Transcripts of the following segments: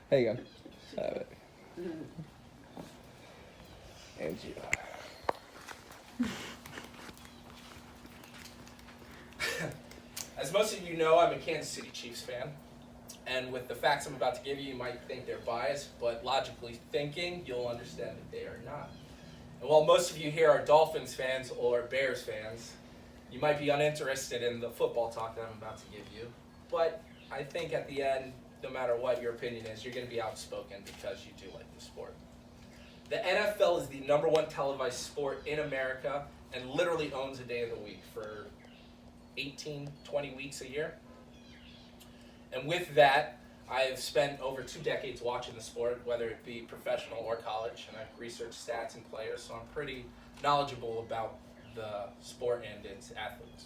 There you go. Have it. And you. As most of you know, I'm a Kansas City Chiefs fan. And with the facts I'm about to give you, you might think they're biased, but logically thinking, you'll understand that they are not. And while most of you here are Dolphins fans or Bears fans, you might be uninterested in the football talk that I'm about to give you. But I think at the end, no matter what your opinion is, you're going to be outspoken because you do like the sport. The NFL is the #1 televised sport in America and literally owns a day of the week for 18, 20 weeks a year. And with that, I've spent over 2 decades watching the sport, whether it be professional or college, and I've researched stats and players, so I'm pretty knowledgeable about the sport and its athletes.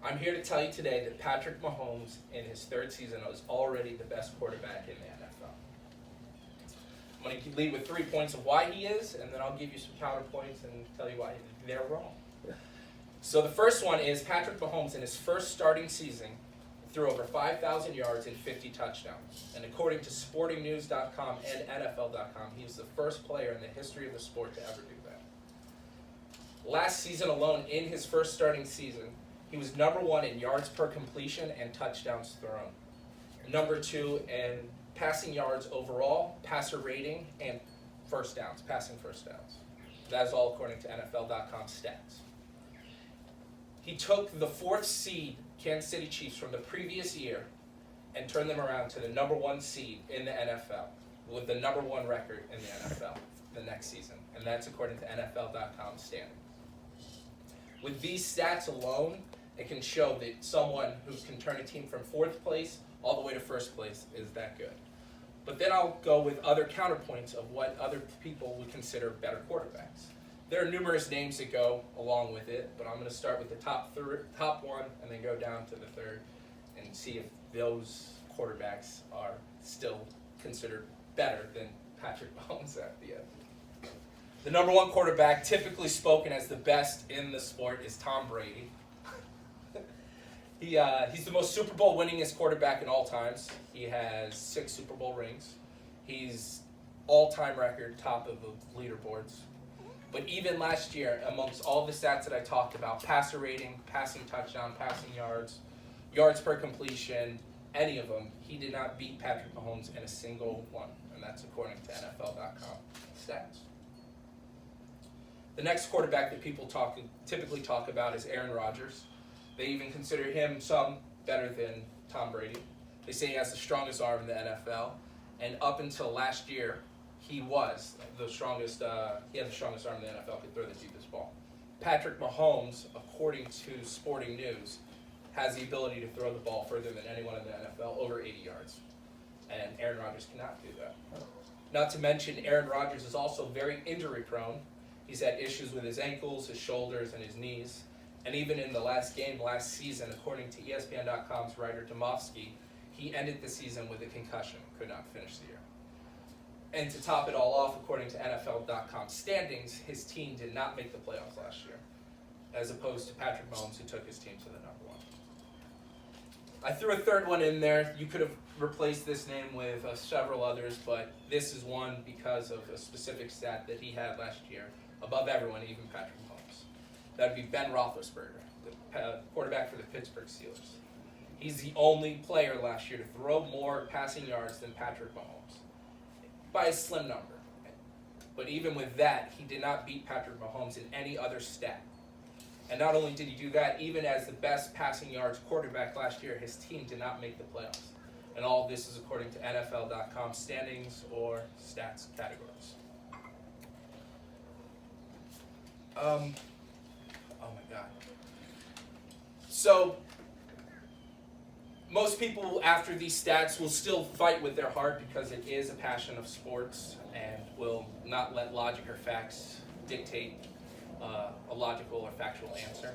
I'm here to tell you today that Patrick Mahomes, in his 3rd season, is already the best quarterback in the NFL. I'm going to lead with 3 points of why he is, and then I'll give you some counterpoints and tell you why they're wrong. So the first one is Patrick Mahomes, in his first starting season, threw over 5,000 yards and 50 touchdowns. And according to sportingnews.com and NFL.com, he was the first player in the history of the sport to ever do that. Last season alone, in his first starting season, he was #1 in yards per completion and touchdowns thrown. #2 in passing yards overall, passer rating, and first downs, passing first downs. That is all according to NFL.com stats. He took the 4th seed Kansas City Chiefs from the previous year and turned them around to the #1 seed in the NFL with the #1 record in the NFL the next season. And that's according to NFL.com standings. With these stats alone, it can show that someone who can turn a team from 4th place all the way to 1st place is that good. But then I'll go with other counterpoints of what other people would consider better quarterbacks. There are numerous names that go along with it, but I'm going to start with the top one and then go down to the 3rd and see if those quarterbacks are still considered better than Patrick Mahomes at the end. The #1 quarterback, typically spoken as the best in the sport, is Tom Brady. He's the most Super Bowl winningest quarterback in all times. He has 6 Super Bowl rings. He's all-time record top of the leaderboards. But even last year, amongst all the stats that I talked about, passer rating, passing touchdown, passing yards, yards per completion, any of them, he did not beat Patrick Mahomes in a single one. And that's according to NFL.com stats. The next quarterback that people typically talk about is Aaron Rodgers. They even consider him some better than Tom Brady. They say he has the strongest arm in the NFL. And up until last year, he was the strongest. He had the strongest arm in the NFL. Could throw the deepest ball. Patrick Mahomes, according to Sporting News, has the ability to throw the ball further than anyone in the NFL, over 80 yards, and Aaron Rodgers cannot do that. Not to mention, Aaron Rodgers is also very injury prone. He's had issues with his ankles, his shoulders, and his knees. And even in the last game last season, according to ESPN.com's Ryder Tomovsky, he ended the season with a concussion, could not finish the year. And to top it all off, according to NFL.com standings, his team did not make the playoffs last year, as opposed to Patrick Mahomes, who took his team to the #1. I threw a 3rd one in there. You could have replaced this name with several others, but this is one because of a specific stat that he had last year, above everyone, even Patrick Mahomes. That would be Ben Roethlisberger, the quarterback for the Pittsburgh Steelers. He's the only player last year to throw more passing yards than Patrick Mahomes, by a slim number. But even with that, he did not beat Patrick Mahomes in any other stat. And not only did he do that, even as the best passing yards quarterback last year, his team did not make the playoffs. And all of this is according to NFL.com standings or stats categories. Oh my God. So, most people after these stats will still fight with their heart because it is a passion of sports and will not let logic or facts dictate a logical or factual answer.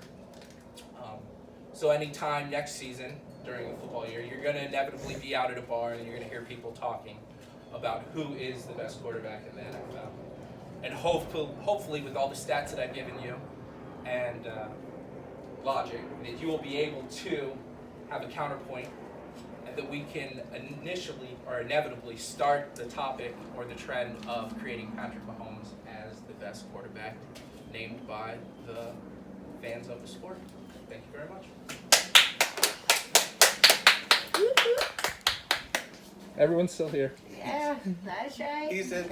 So anytime next season during the football year, you're going to inevitably be out at a bar and you're going to hear people talking about who is the best quarterback in the NFL. And hopefully with all the stats that I've given you and logic, that you will be able to have a counterpoint that we can initially or inevitably start the topic or the trend of creating Patrick Mahomes as the best quarterback named by the fans of the sport. Thank you very much. Everyone's still here. Yeah, that's right. He said